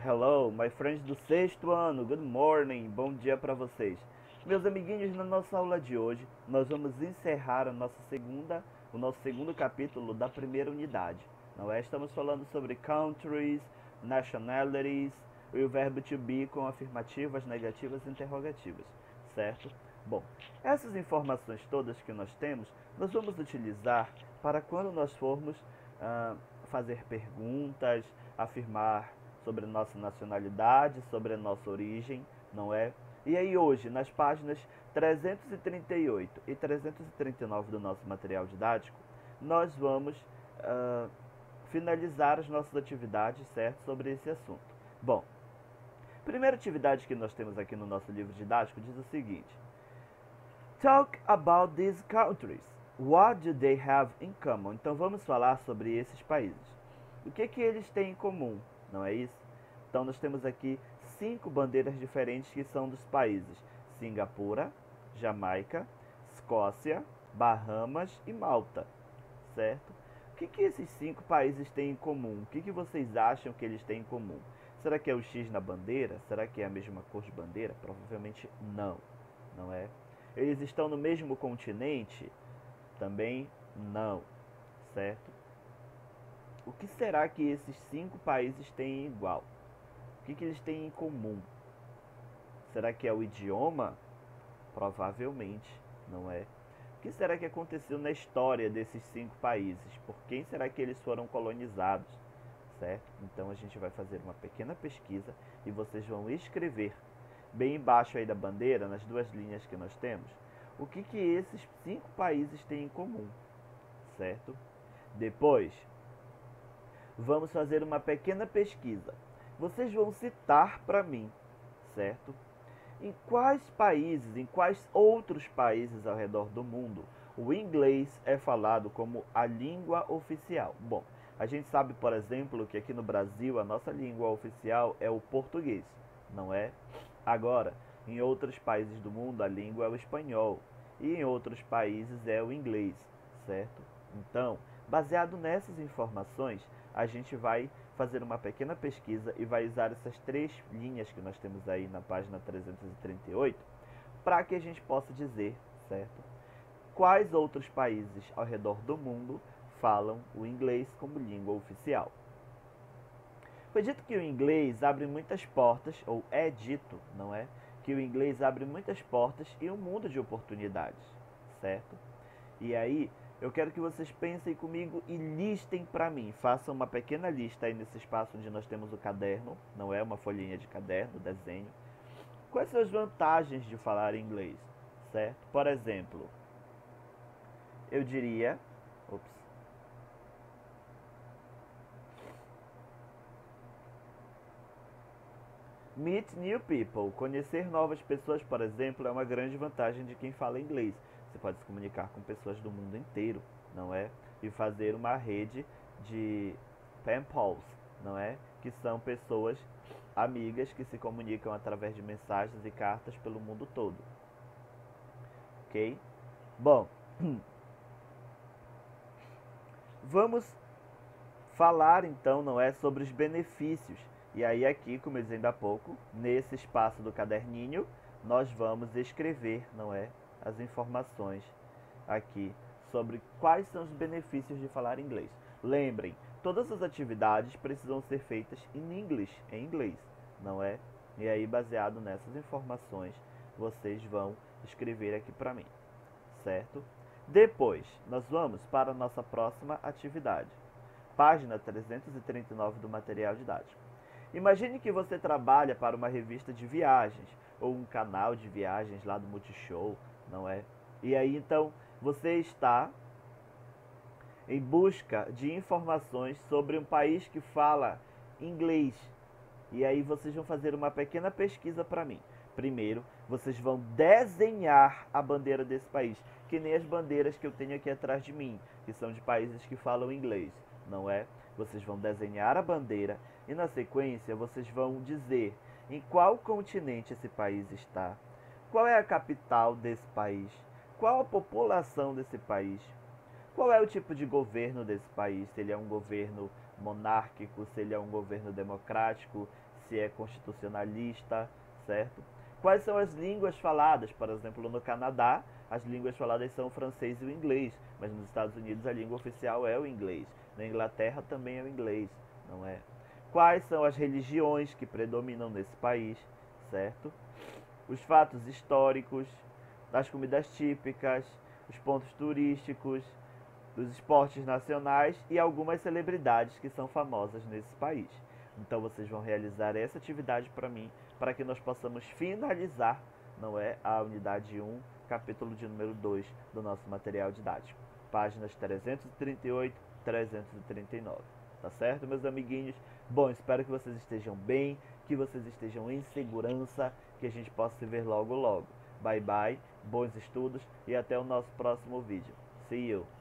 Hello, my friends do sexto ano. Good morning. Bom dia para vocês. Meus amiguinhos, na nossa aula de hoje, nós vamos encerrar o nosso segundo capítulo da primeira unidade. Não é? Estamos falando sobre countries, nationalities e o verbo to be com afirmativas, negativas e interrogativas, certo? Bom, essas informações todas que nós temos, nós vamos utilizar para quando nós formos fazer perguntas, afirmar sobre a nossa nacionalidade, sobre a nossa origem, não é? E aí hoje, nas páginas 338 e 339 do nosso material didático, nós vamos finalizar as nossas atividades, certo? Sobre esse assunto. Bom, a primeira atividade que nós temos aqui no nosso livro didático diz o seguinte: Talk about these countries. What do they have in common? Então vamos falar sobre esses países. O que eles têm em comum, não é isso? Então nós temos aqui 5 bandeiras diferentes que são dos países: Singapura, Jamaica, Escócia, Bahamas e Malta, certo? O que esses 5 países têm em comum? O que vocês acham que eles têm em comum? Será que é o X na bandeira? Será que é a mesma cor de bandeira? Provavelmente não, não é? Eles estão no mesmo continente? Também não, certo? O que será que esses 5 países têm igual? O que eles têm em comum? Será que é o idioma? Provavelmente não é. O que será que aconteceu na história desses 5 países? Por quem será que eles foram colonizados? Certo? Então a gente vai fazer uma pequena pesquisa e vocês vão escrever bem embaixo aí da bandeira, nas duas linhas que nós temos, o que esses 5 países têm em comum, certo? Depois, vamos fazer uma pequena pesquisa. Vocês vão citar para mim, certo? Em quais países, em quais outros países ao redor do mundo, o inglês é falado como a língua oficial? Bom, a gente sabe, por exemplo, que aqui no Brasil a nossa língua oficial é o português, não é? Agora, em outros países do mundo a língua é o espanhol e em outros países é o inglês, certo? Então, baseado nessas informações, a gente vai fazer uma pequena pesquisa e vai usar essas 3 linhas que nós temos aí na página 338 para que a gente possa dizer, certo? Quais outros países ao redor do mundo falam o inglês como língua oficial. Foi dito que o inglês abre muitas portas, ou é dito, não é? Que o inglês abre muitas portas e um mundo de oportunidades, certo? E aí, eu quero que vocês pensem comigo e listem para mim. Façam uma pequena lista aí nesse espaço onde nós temos o caderno, não é uma folhinha de caderno, desenho. Quais são as vantagens de falar inglês, certo? Por exemplo, eu diria, ops, meet new people. Conhecer novas pessoas, por exemplo, é uma grande vantagem de quem fala inglês. Você pode se comunicar com pessoas do mundo inteiro, não é? E fazer uma rede de pen pals, não é? Que são pessoas amigas que se comunicam através de mensagens e cartas pelo mundo todo. Ok? Bom, vamos falar então, não é, sobre os benefícios. E aí aqui, como eu disse ainda há pouco, nesse espaço do caderninho, nós vamos escrever, não é, as informações aqui sobre quais são os benefícios de falar inglês. Lembrem, todas as atividades precisam ser feitas em inglês, não é? E aí, baseado nessas informações, vocês vão escrever aqui para mim, certo? Depois, nós vamos para a nossa próxima atividade. Página 339 do material didático. Imagine que você trabalha para uma revista de viagens ou um canal de viagens lá do Multishow, não é? E aí então você está em busca de informações sobre um país que fala inglês. E aí vocês vão fazer uma pequena pesquisa para mim. Primeiro, vocês vão desenhar a bandeira desse país, que nem as bandeiras que eu tenho aqui atrás de mim, que são de países que falam inglês, não é? Vocês vão desenhar a bandeira e na sequência vocês vão dizer em qual continente esse país está, qual é a capital desse país, qual a população desse país, qual é o tipo de governo desse país, se ele é um governo monárquico, se ele é um governo democrático, se é constitucionalista, certo? Quais são as línguas faladas? Por exemplo, no Canadá, as línguas faladas são o francês e o inglês, mas nos Estados Unidos a língua oficial é o inglês. Na Inglaterra também é o inglês, não é? Quais são as religiões que predominam nesse país, certo? Os fatos históricos, as comidas típicas, os pontos turísticos, dos esportes nacionais e algumas celebridades que são famosas nesse país. Então vocês vão realizar essa atividade para mim, para que nós possamos finalizar, não é, a unidade 1, capítulo de número 2 do nosso material didático. Páginas 338 e 339. Tá certo, meus amiguinhos? Bom, espero que vocês estejam bem, que vocês estejam em segurança, que a gente possa se ver logo logo. Bye bye, bons estudos e até o nosso próximo vídeo. See you!